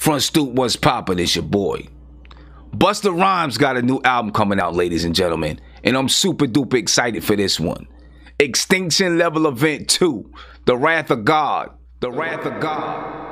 Front Stoop, what's poppin'? It's your boy. Busta Rhymes got a new album coming out, ladies and gentlemen, and I'm super duper excited for this one. Extinction Level Event 2, The Wrath of God. The Wrath of God.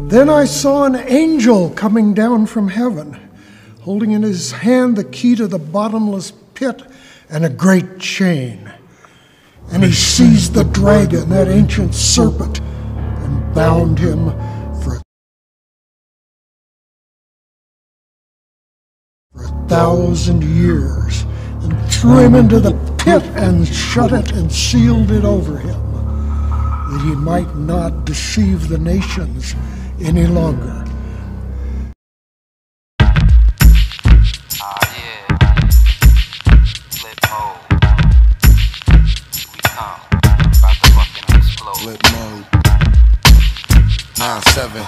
Then I saw an angel coming down from heaven, holding in his hand the key to the bottomless pit and a great chain. And he seized the dragon, that ancient serpent, and bound him for 1,000 years, and threw him into the pit and shut it and sealed it over him, that he might not deceive the nations any longer. Flip mode. 9-7.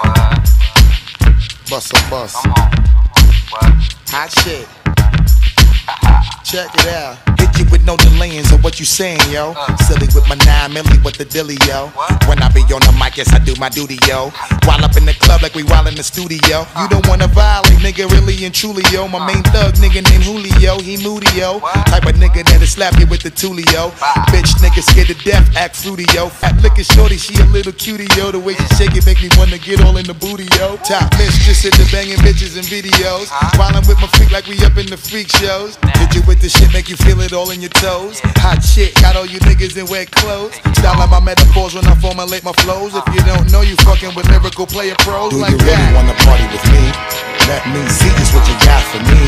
Bust a bus. Hot shit. Check it out. Hit you with no delaying, so what you saying, yo? Silly with my 9 milli, what the dilly, yo? When I be on the mic, yes, I do my duty, yo. While up in the club like we while in the studio. You don't wanna violate, nigga, really and truly, yo. My main thug, nigga named Julio, he moody, yo. Type of nigga that'll slap you with the tulio. Bitch, nigga scared to death, act fruity, yo. Fat looking shorty, she a little cutie, yo. The way she shake it make me wanna get all in the booty, yo. Top mistress in the banging bitches and videos. While I'm with my freak like we up in the freak shows. Hit you with the shit, make you feel it all in your toes. Hot shit, got all you niggas in wet clothes. Style out my metaphors when I formulate my flows. If you don't know, you fucking with lyrical player pros like that. Do you really wanna party with me? Let me see just what you got for me.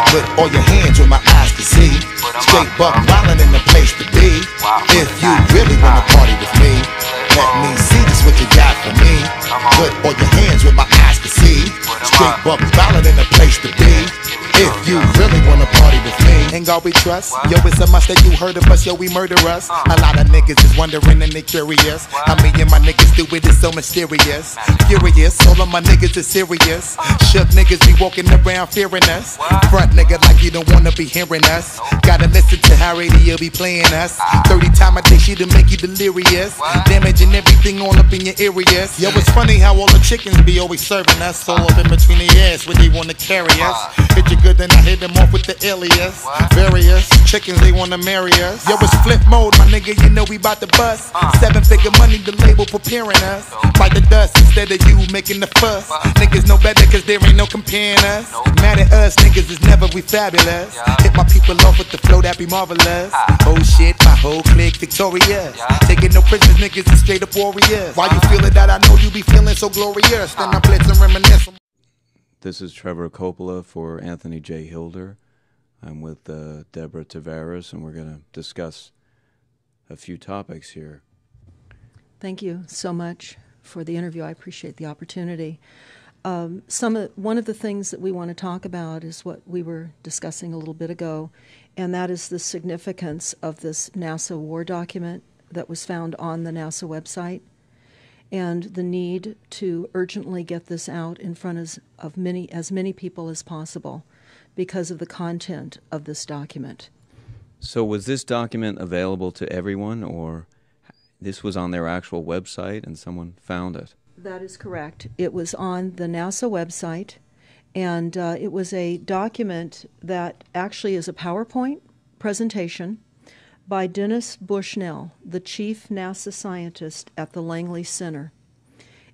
Put all your hands where my eyes can see. Straight buck wildin' in the place to be. If you really wanna party with me, let me see just what you got for me. Put all your hands where my eyes can see. Straight buck wildin' in the place to be. If you really wanna party with me, ain't God we trust. Yo, it's a must that you heard of us, yo, we murder us. A lot of niggas is wondering and they curious. How me and my niggas do it is so mysterious. Furious, all of my niggas is serious. Shook niggas be walking around fearing us. Front nigga like you don't wanna be hearing us. Gotta listen to how radio be playing us. 30 times a day she'll make you delirious. Damaging everything all up in your areas. Yo, it's funny how all the chickens be always serving us. All up in between their ass when they wanna carry us. Hit you good, then I hit them off with the alias. Various chickens, they wanna marry us. Yo, it's flip mode, my nigga, you know we bout to bust. 7-figure money, the label preparing us. Bite the dust instead of you making the fuss. Niggas know better cause there ain't no comparing us. Mad at us, niggas is never we fabulous. Hit my people off with the flow, that be marvelous. Oh shit, my whole clique victorious. Taking no prisoners, niggas is straight up warriors. Why you feeling that I know you be feeling so glorious. Then I blitz and reminisce. This is Trevor Coppola for Anthony J. Hilder. I'm with Deborah Tavares, and we're going to discuss a few topics here. Thank you so much for the interview. I appreciate the opportunity. one of the things that we want to talk about is what we were discussing a little bit ago, and that is the significance of this NASA war document that was found on the NASA website, and the need to urgently get this out in front of as many people as possible because of the content of this document. So was this document available to everyone, or this was on their actual website and someone found it? That is correct. It was on the NASA website, and it was a document that actually is a PowerPoint presentation by Dennis Bushnell, the chief NASA scientist at the Langley Center.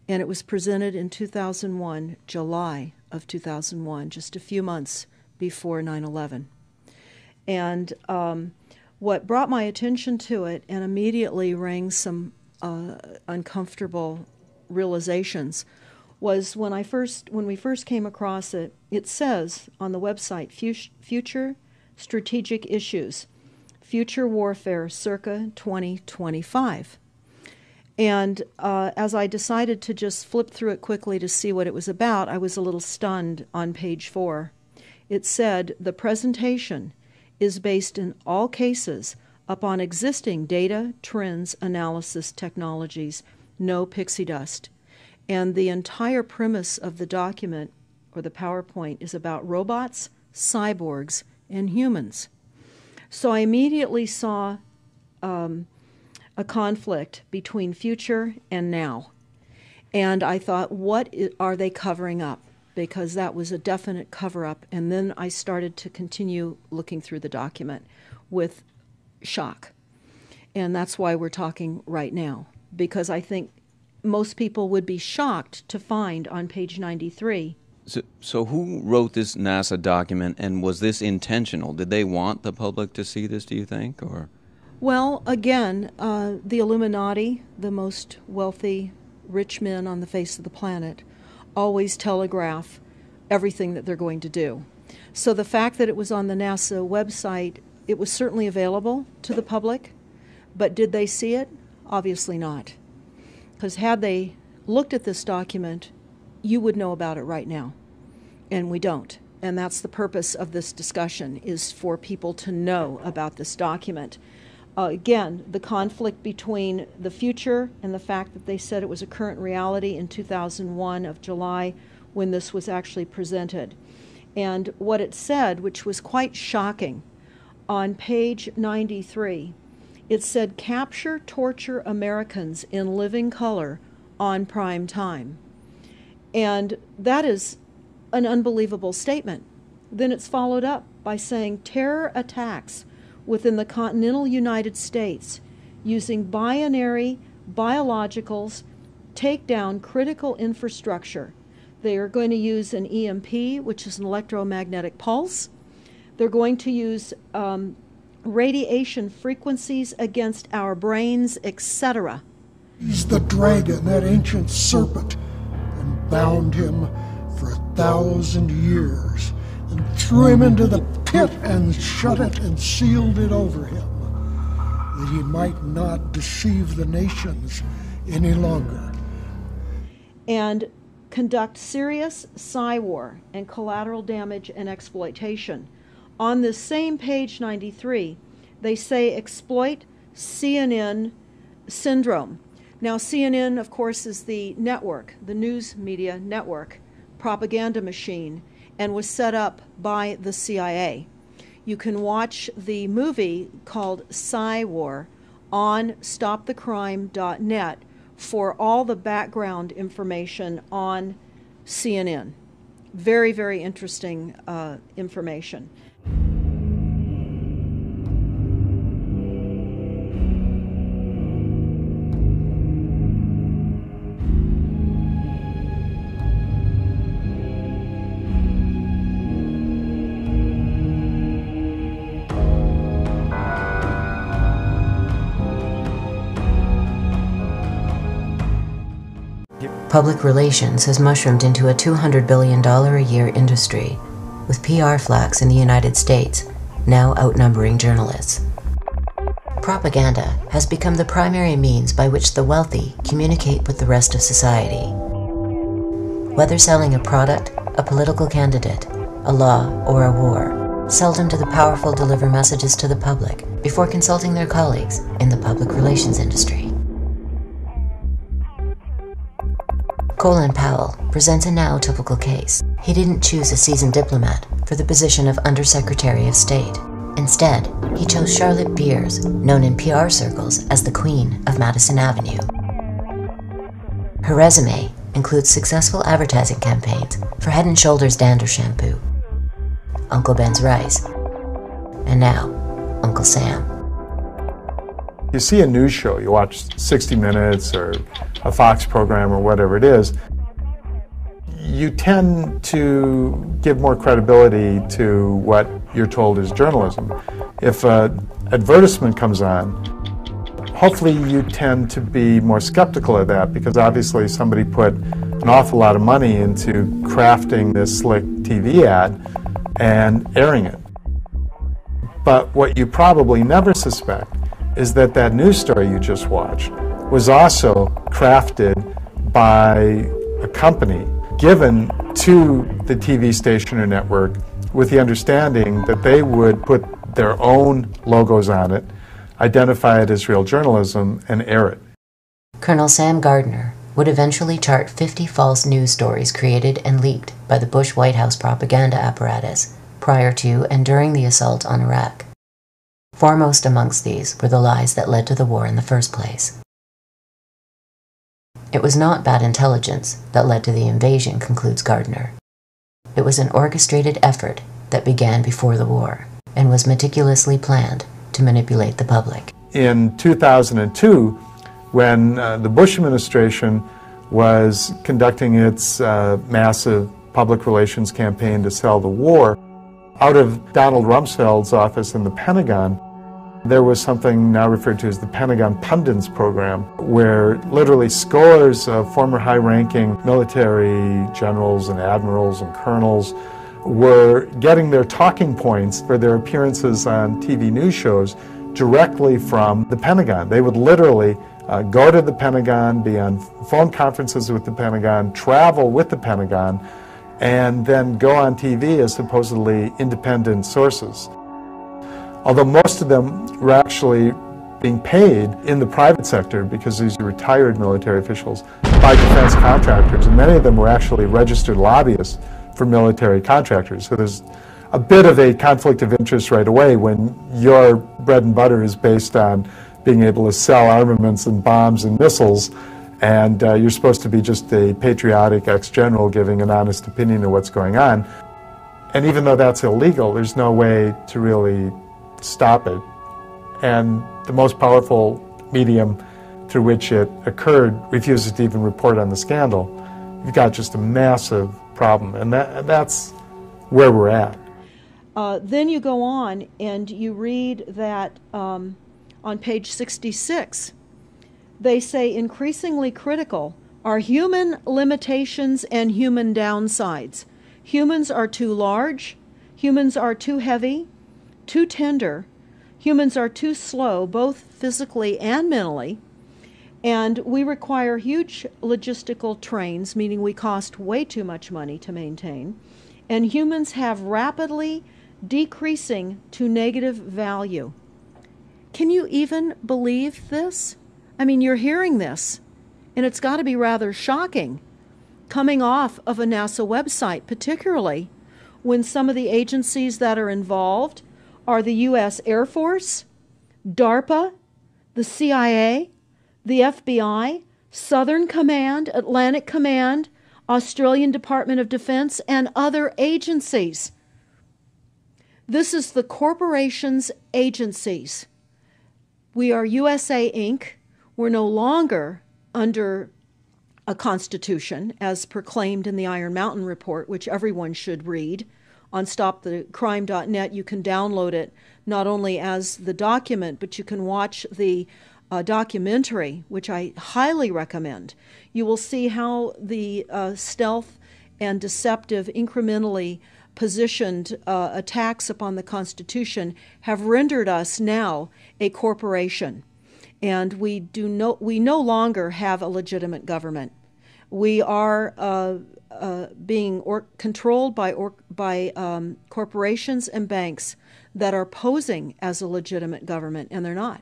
And it was presented in 2001, July of 2001, just a few months before 9/11. And what brought my attention to it and immediately rang some uncomfortable realizations was when we first came across it. It says on the website, Future Strategic Issues, Future Warfare circa 2025. And as I decided to just flip through it quickly to see what it was about, I was a little stunned on page 4. It said, the presentation is based in all cases upon existing data, trends, analysis technologies, no pixie dust. And the entire premise of the document, or the PowerPoint, is about robots, cyborgs, and humans. So I immediately saw a conflict between future and now. And I thought, what are they covering up? Because that was a definite cover-up. And then I started to continue looking through the document with shock. And that's why we're talking right now, because I think most people would be shocked to find on page 93. So who wrote this NASA document, and was this intentional? Did they want the public to see this, do you think? Or? Well, again, the Illuminati, the most wealthy, rich men on the face of the planet, always telegraph everything that they're going to do. So the fact that it was on the NASA website, it was certainly available to the public, but did they see it? Obviously not. Because had they looked at this document, you would know about it right now. And we don't. And that's the purpose of this discussion, is for people to know about this document. Again, the conflict between the future and the fact that they said it was a current reality in 2001 of July when this was actually presented. And what it said, which was quite shocking, on page 93, it said, capture, torture Americans in living color on prime time. And that is an unbelievable statement. Then it's followed up by saying terror attacks within the continental United States using binary biologicals take down critical infrastructure. They are going to use an EMP, which is an electromagnetic pulse. They're going to use radiation frequencies against our brains, etc. He's the dragon, that ancient serpent, and bound him for 1,000 years, and threw him into the pit and shut it and sealed it over him, that he might not deceive the nations any longer. And conduct serious psy-war and collateral damage and exploitation. On this same page 93, they say exploit CNN syndrome. Now CNN, of course, is the network, the news media network, propaganda machine, and was set up by the CIA. You can watch the movie called Psy-War on stopthecrime.net for all the background information on CNN. Very, very interesting information. Public relations has mushroomed into a $200 billion a year industry, with PR flacks in the United States now outnumbering journalists. Propaganda has become the primary means by which the wealthy communicate with the rest of society. whether selling a product, a political candidate, a law, or a war, seldom do the powerful deliver messages to the public before consulting their colleagues in the public relations industry. Colin Powell presents a now typical case. He didn't choose a seasoned diplomat for the position of Undersecretary of State. Instead, he chose Charlotte Beers, known in PR circles as the Queen of Madison Avenue. Her resume includes successful advertising campaigns for Head & Shoulders Dander Shampoo, Uncle Ben's Rice, and now, Uncle Sam. You see a news show, you watch 60 Minutes or a Fox program or whatever it is, you tend to give more credibility to what you're told is journalism. If an advertisement comes on, hopefully you tend to be more skeptical of that because obviously somebody put an awful lot of money into crafting this slick TV ad and airing it. But what you probably never suspect is that that news story you just watched was also crafted by a company given to the TV station or network with the understanding that they would put their own logos on it, identify it as real journalism, and air it. Colonel Sam Gardner would eventually chart 50 false news stories created and leaked by the Bush White House propaganda apparatus prior to and during the assault on Iraq. Foremost amongst these were the lies that led to the war in the first place. It was not bad intelligence that led to the invasion, concludes Gardner. It was an orchestrated effort that began before the war and was meticulously planned to manipulate the public. In 2002, when the Bush administration was conducting its massive public relations campaign to sell the war, out of Donald Rumsfeld's office in the Pentagon, there was something now referred to as the Pentagon Pundits program, where literally scores of former high-ranking military generals and admirals and colonels were getting their talking points for their appearances on TV news shows directly from the Pentagon. They would literally go to the Pentagon, be on phone conferences with the Pentagon, travel with the Pentagon, and then go on TV as supposedly independent sources. Although most of them were actually being paid in the private sector because these are retired military officials by defense contractors, and many of them were actually registered lobbyists for military contractors. So there's a bit of a conflict of interest right away when your bread and butter is based on being able to sell armaments and bombs and missiles, and you're supposed to be just a patriotic ex-general giving an honest opinion of what's going on. And even though that's illegal, there's no way to really stop it. And the most powerful medium through which it occurred refuses to even report on the scandal. You've got just a massive problem, and that's where we're at. Then you go on and you read that on page 66, they say increasingly critical are human limitations and human downsides. Humans are too large, humans are too heavy, too tender, humans are too slow, both physically and mentally, and we require huge logistical trains, meaning we cost way too much money to maintain, and humans have rapidly decreasing to negative value. Can you even believe this? I mean, you're hearing this, and it's got to be rather shocking coming off of a NASA website, particularly when some of the agencies that are involved are the U.S. Air Force, DARPA, the CIA, the FBI, Southern Command, Atlantic Command, Australian Department of Defense, and other agencies. This is the corporation's agencies. We are USA Inc. We're no longer under a constitution as proclaimed in the Iron Mountain Report, which everyone should read. On stopthecrime.net, you can download it not only as the document, but you can watch the documentary, which I highly recommend. You will see how the stealth and deceptive, incrementally positioned attacks upon the Constitution have rendered us now a corporation. And we no longer have a legitimate government. We are being controlled by corporations and banks that are posing as a legitimate government, and they're not.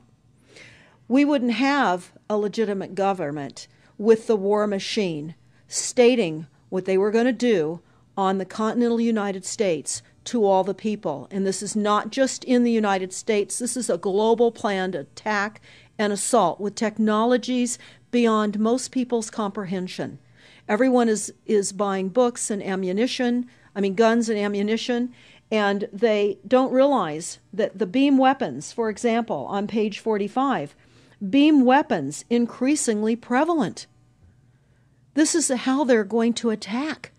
We wouldn't have a legitimate government with the war machine stating what they were going to do on the continental United States to all the people. And this is not just in the United States. This is a global planned attack and assault with technologies beyond most people's comprehension. Everyone is buying books and ammunition, guns and ammunition, and they don't realize that the beam weapons, for example, on page 45, beam weapons increasingly prevalent. This is how they're going to attack.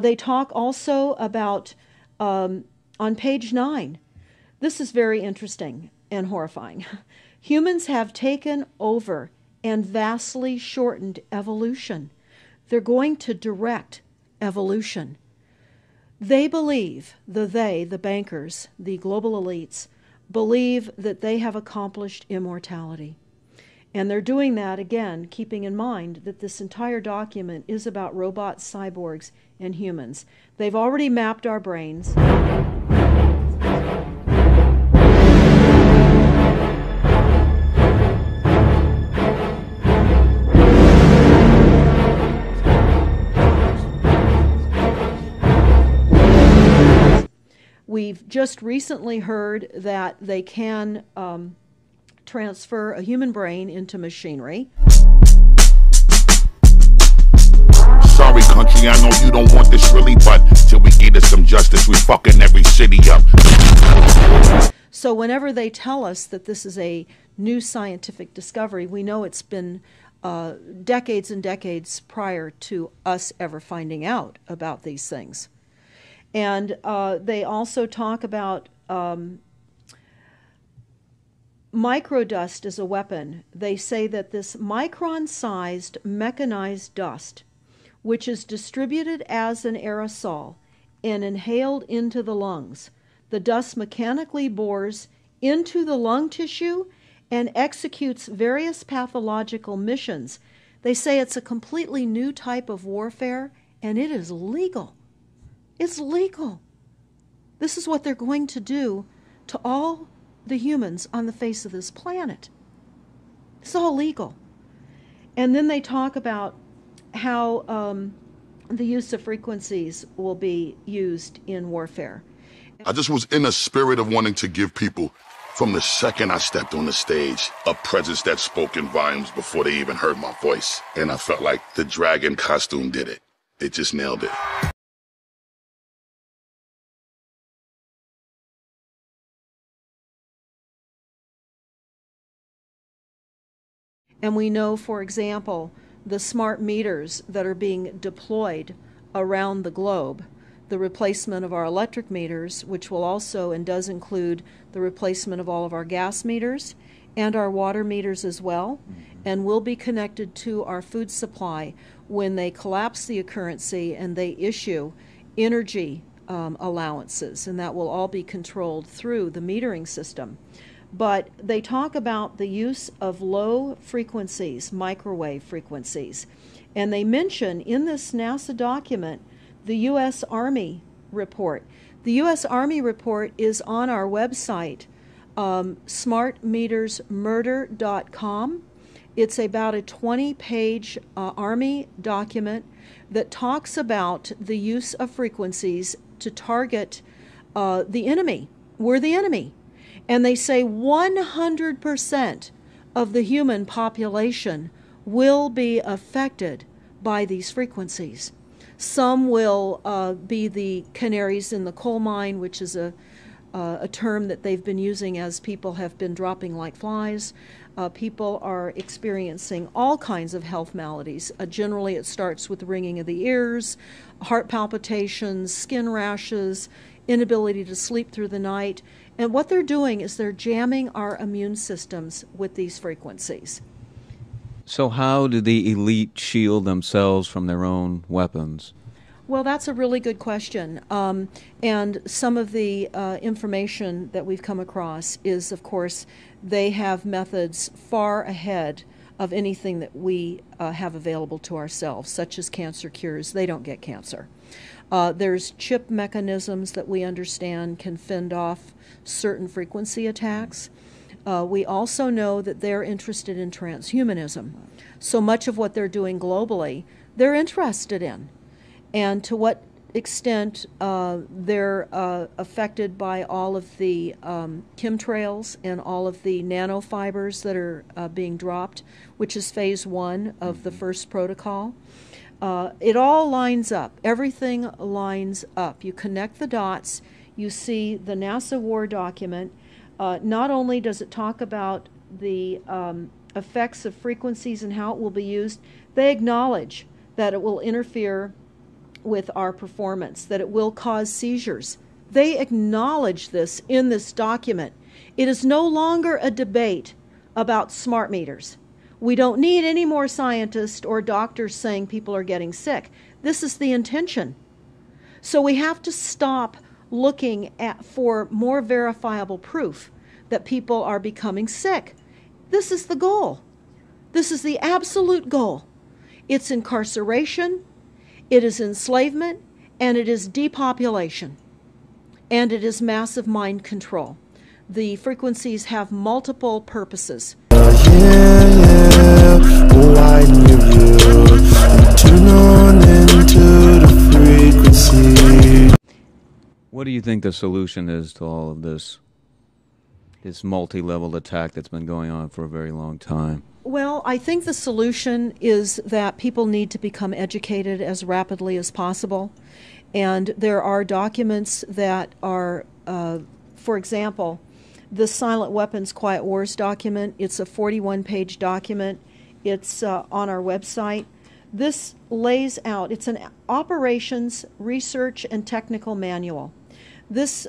They talk also about, on page 9, this is very interesting and horrifying. Humans have taken over and vastly shortened evolution. They're going to direct evolution. They believe, the bankers, the global elites, believe that they have accomplished immortality. And they're doing that, again, keeping in mind that this entire document is about robots, cyborgs, and humans. They've already mapped our brains. We've just recently heard that they can transfer a human brain into machinery. Sorry, country, I know you don't want this really, but till we get us some justice, we fucking every city up. So whenever they tell us that this is a new scientific discovery, we know it's been decades and decades prior to us ever finding out about these things. And they also talk about microdust as a weapon. They say that this micron-sized mechanized dust, which is distributed as an aerosol and inhaled into the lungs, the dust mechanically bores into the lung tissue and executes various pathological missions. They say it's a completely new type of warfare, and it is legal. It's legal. This is what they're going to do to all the humans on the face of this planet. It's all legal. And then they talk about how the use of frequencies will be used in warfare. I just was in a spirit of wanting to give people, from the second I stepped on the stage, a presence that spoke in volumes before they even heard my voice. And I felt like the dragon costume did it. It just nailed it. And we know, for example, the smart meters that are being deployed around the globe, the replacement of our electric meters, which will also and does include the replacement of all of our gas meters and our water meters as well, and will be connected to our food supply when they collapse the currency and they issue energy allowances, and that will all be controlled through the metering system. But they talk about the use of low frequencies, microwave frequencies. And they mention in this NASA document the U.S. Army report. The U.S. Army report is on our website, smartmetersmurder.com. It's about a 20-page Army document that talks about the use of frequencies to target the enemy. We're the enemy. And they say 100% of the human population will be affected by these frequencies. Some will be the canaries in the coal mine, which is a a term that they've been using as people have been dropping like flies. People are experiencing all kinds of health maladies. Generally, it starts with ringing of the ears, heart palpitations, skin rashes, inability to sleep through the night. And what they're doing is they're jamming our immune systems with these frequencies. So how do the elite shield themselves from their own weapons? Well, that's a really good question. And some of the information that we've come across is, of course, they have methods far ahead of anything that we have available to ourselves, such as cancer cures. They don't get cancer. There's chip mechanisms that we understand can fend off certain frequency attacks. We also know that they're interested in transhumanism. So much of what they're doing globally, they're interested in. And to what extent they're affected by all of the chemtrails and all of the nanofibers that are being dropped, which is phase 1 of the first protocol. It all lines up. Everything lines up. You connect the dots. You see the NASA war document. Not only does it talk about the effects of frequencies and how it will be used, they acknowledge that it will interfere with our performance, that it will cause seizures. They acknowledge this in this document. It is no longer a debate about smart meters. We don't need any more scientists or doctors saying people are getting sick. This is the intention. So we have to stop looking for more verifiable proof that people are becoming sick. This is the goal. This is the absolute goal. It's incarceration, it is enslavement, and it is depopulation. And it is massive mind control. The frequencies have multiple purposes. What do you think the solution is to all of this multi-level attack that's been going on for a very long time? Well, I think the solution is that people need to become educated as rapidly as possible. And there are documents that are, for example, the Silent Weapons Quiet Wars document. It's a 41-page document. It's on our website. This lays out, it's an operations, research, and technical manual. This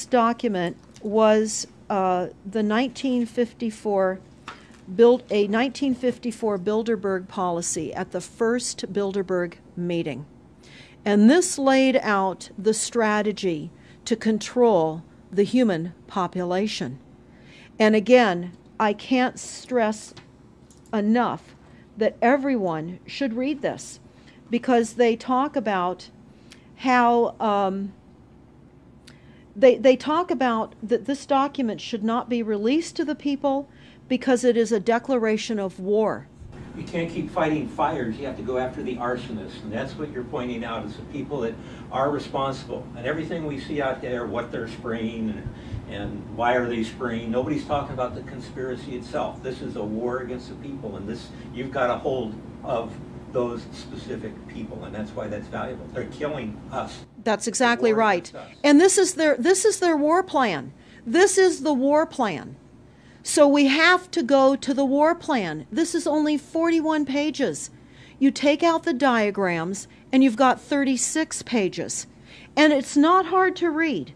document was the 1954 a 1954 Bilderberg policy at the first Bilderberg meeting. And this laid out the strategy to control the human population. And again, I can't stress enough that everyone should read this, because they talk about how they talk about that this document should not be released to the people because it is a declaration of war. You can't keep fighting fires. You have to go after the arsonists, and that's what you're pointing out, is the people that are responsible. And everything we see out there, what they're spraying and why are they spraying, nobody's talking about the conspiracy itself. This is a war against the people, and this, you've got a hold of those specific people, and that's why that's valuable. They're killing us. That's exactly right. And this is their war plan. This is the war plan. So we have to go to the war plan. This is only 41 pages. You take out the diagrams and you've got 36 pages. And it's not hard to read.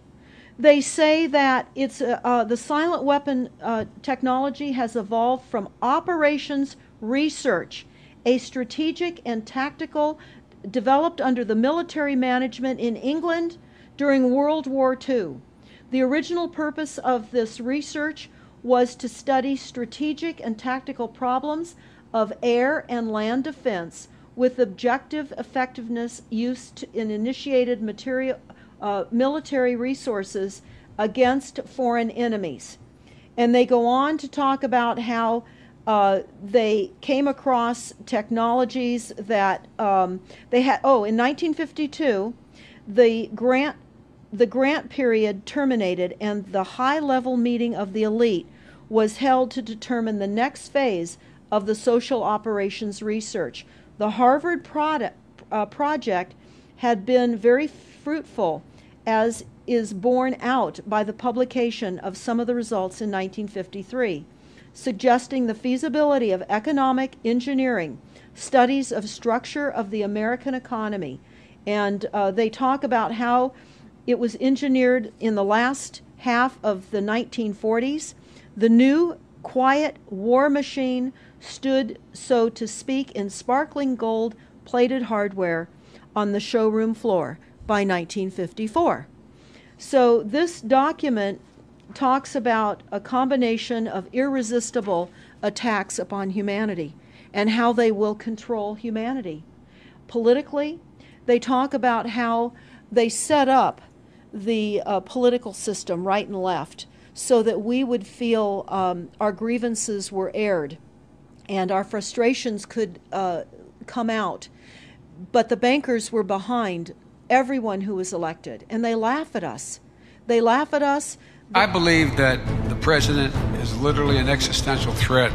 They say that it's the silent weapon technology has evolved from operations research, a strategic and tactical developed under the military management in England during World War II. The original purpose of this research was to study strategic and tactical problems of air and land defense with objective effectiveness used in initiated military resources against foreign enemies. And they go on to talk about how they came across technologies that they had. Oh, in 1952, the grant period terminated, and the high-level meeting of the elite was held to determine the next phase of the social operations research. The Harvard project had been very fruitful, as is borne out by the publication of some of the results in 1953, suggesting the feasibility of economic engineering, studies of structure of the American economy. And they talk about how it was engineered in the last half of the 1940s. The new, quiet war machine stood, so to speak, in sparkling gold-plated hardware on the showroom floor by 1954. So this document talks about a combination of irresistible attacks upon humanity and how they will control humanity. Politically, they talk about how they set up the political system, right and left, so that we would feel our grievances were aired and our frustrations could come out. But the bankers were behind everyone who was elected, and they laugh at us. They laugh at us. I believe that the president is literally an existential threat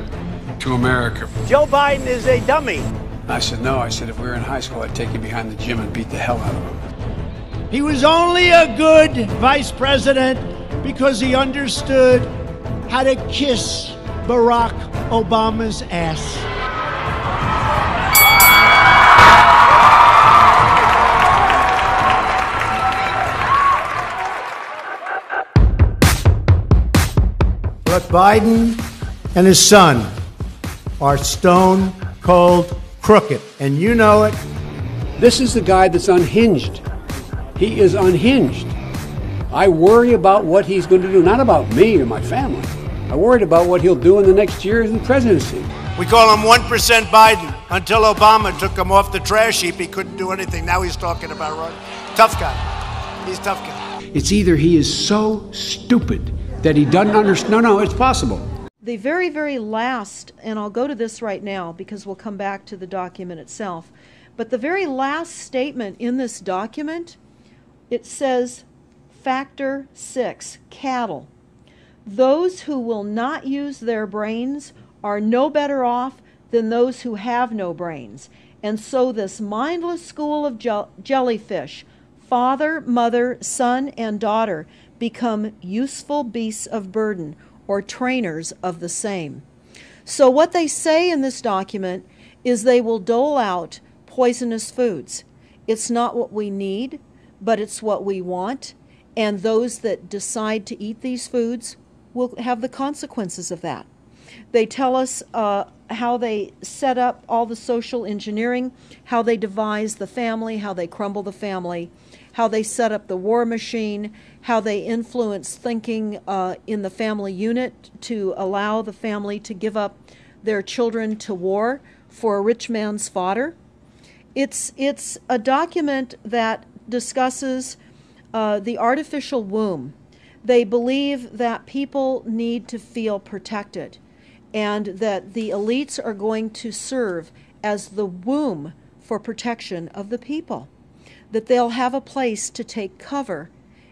to America. Joe Biden is a dummy. I said, no. I said, if we were in high school, I'd take him behind the gym and beat the hell out of him. He was only a good vice president because he understood how to kiss Barack Obama's ass. But Biden and his son are stone cold crooked, and you know it. This is the guy that's unhinged. He is unhinged. I worry about what he's going to do, not about me or my family. I worried about what he'll do in the next year in the presidency. We call him 1% Biden. Until Obama took him off the trash heap, he couldn't do anything. Now he's talking about tough guy. He's tough guy. It's either he is so stupid that he doesn't understand. No, it's possible. The very, very last, and I'll go to this right now because we'll come back to the document itself, but the very last statement in this document, it says, Factor 6, cattle. Those who will not use their brains are no better off than those who have no brains. And so this mindless school of jellyfish, father, mother, son, and daughter, become useful beasts of burden, or trainers of the same. So what they say in this document is they will dole out poisonous foods. It's not what we need, but it's what we want, and those that decide to eat these foods will have the consequences of that. They tell us how they set up all the social engineering, how they devise the family, how they crumble the family, how they set up the war machine, how they influence thinking in the family unit to allow the family to give up their children to war for a rich man's fodder. It's a document that discusses the artificial womb. They believe that people need to feel protected and that the elites are going to serve as the womb for protection of the people, that they'll have a place to take cover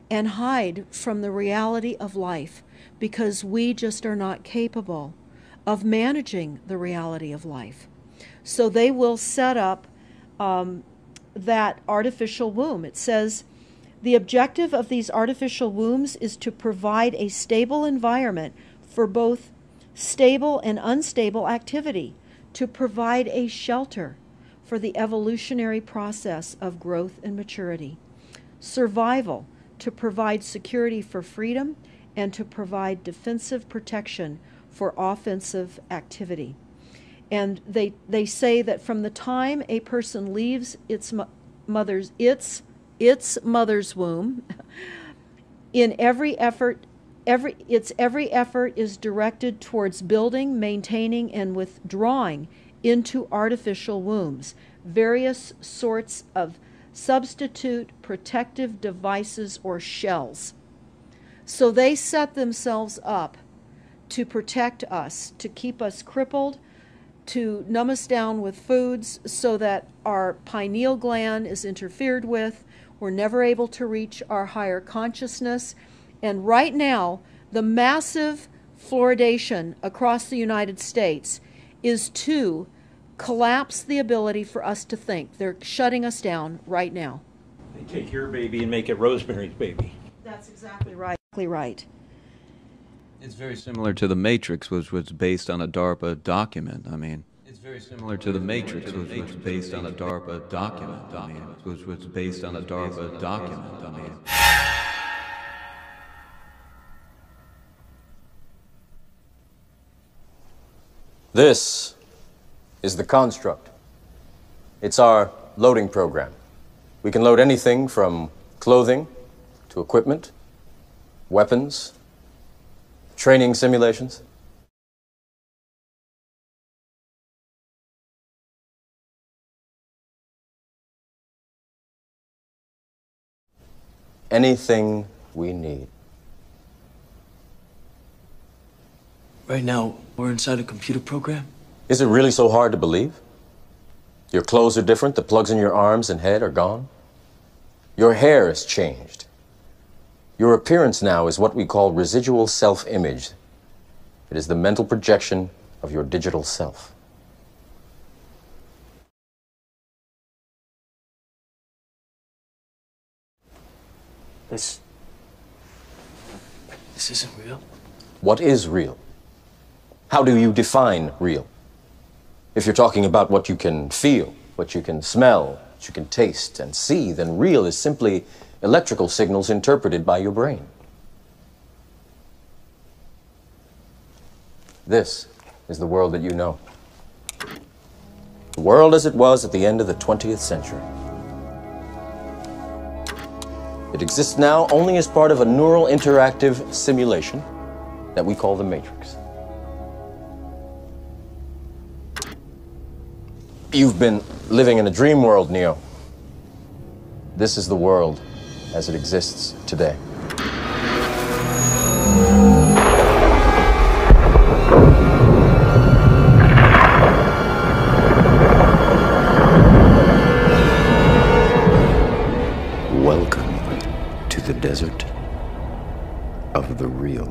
and hide from the reality of life because we just are not capable of managing the reality of life. So they will set up that artificial womb. It says, the objective of these artificial wombs is to provide a stable environment for both stable and unstable activity, to provide a shelter for the evolutionary process of growth and maturity, survival, to provide security for freedom, and to provide defensive protection for offensive activity. And they say that from the time a person leaves its mother's womb, in every effort is directed towards building, maintaining, and withdrawing into artificial wombs, various sorts of substitute protective devices or shells. So they set themselves up to protect us, to keep us crippled, to numb us down with foods so that our pineal gland is interfered with. We're never able to reach our higher consciousness. And right now, the massive fluoridation across the United States is to collapse the ability for us to think. They're shutting us down right now. They take your baby and make it Rosemary's Baby. That's exactly right. It's very similar to The Matrix, which was based on a DARPA document. I mean, it's very similar to The Matrix, which was based on a DARPA document. I mean, which was based on a DARPA document. I mean. This is the construct. It's our loading program. We can load anything from clothing to equipment, weapons, training simulations. Anything we need. Right now, we're inside a computer program? Is it really so hard to believe? Your clothes are different, the plugs in your arms and head are gone. Your hair has changed. Your appearance now is what we call residual self-image. It is the mental projection of your digital self. This isn't real. What is real? How do you define real? If you're talking about what you can feel, what you can smell, what you can taste and see, then real is simply electrical signals interpreted by your brain. This is the world that you know. The world as it was at the end of the 20th century. It exists now only as part of a neural interactive simulation that we call the Matrix. You've been living in a dream world, Neo. This is the world as it exists today. Welcome to the desert of the real.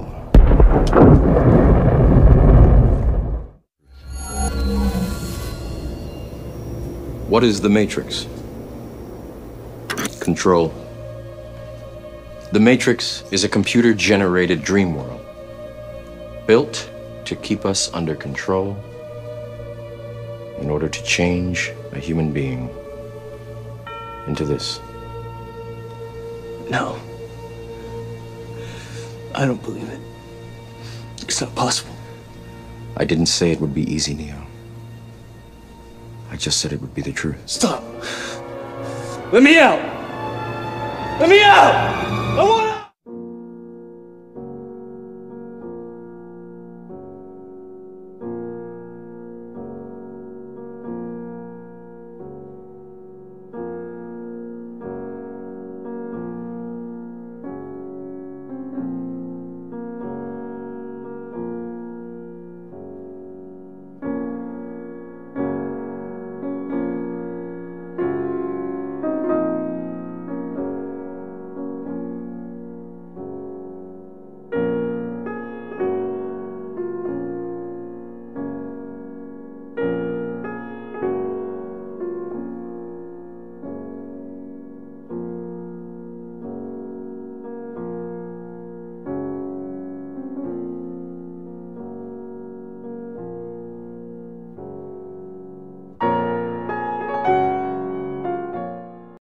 What is the Matrix? Control. The Matrix is a computer-generated dream world, built to keep us under control in order to change a human being into this. No. I don't believe it. It's not possible. I didn't say it would be easy, Neo. I just said it would be the truth. Stop. Let me out. Let me out. I want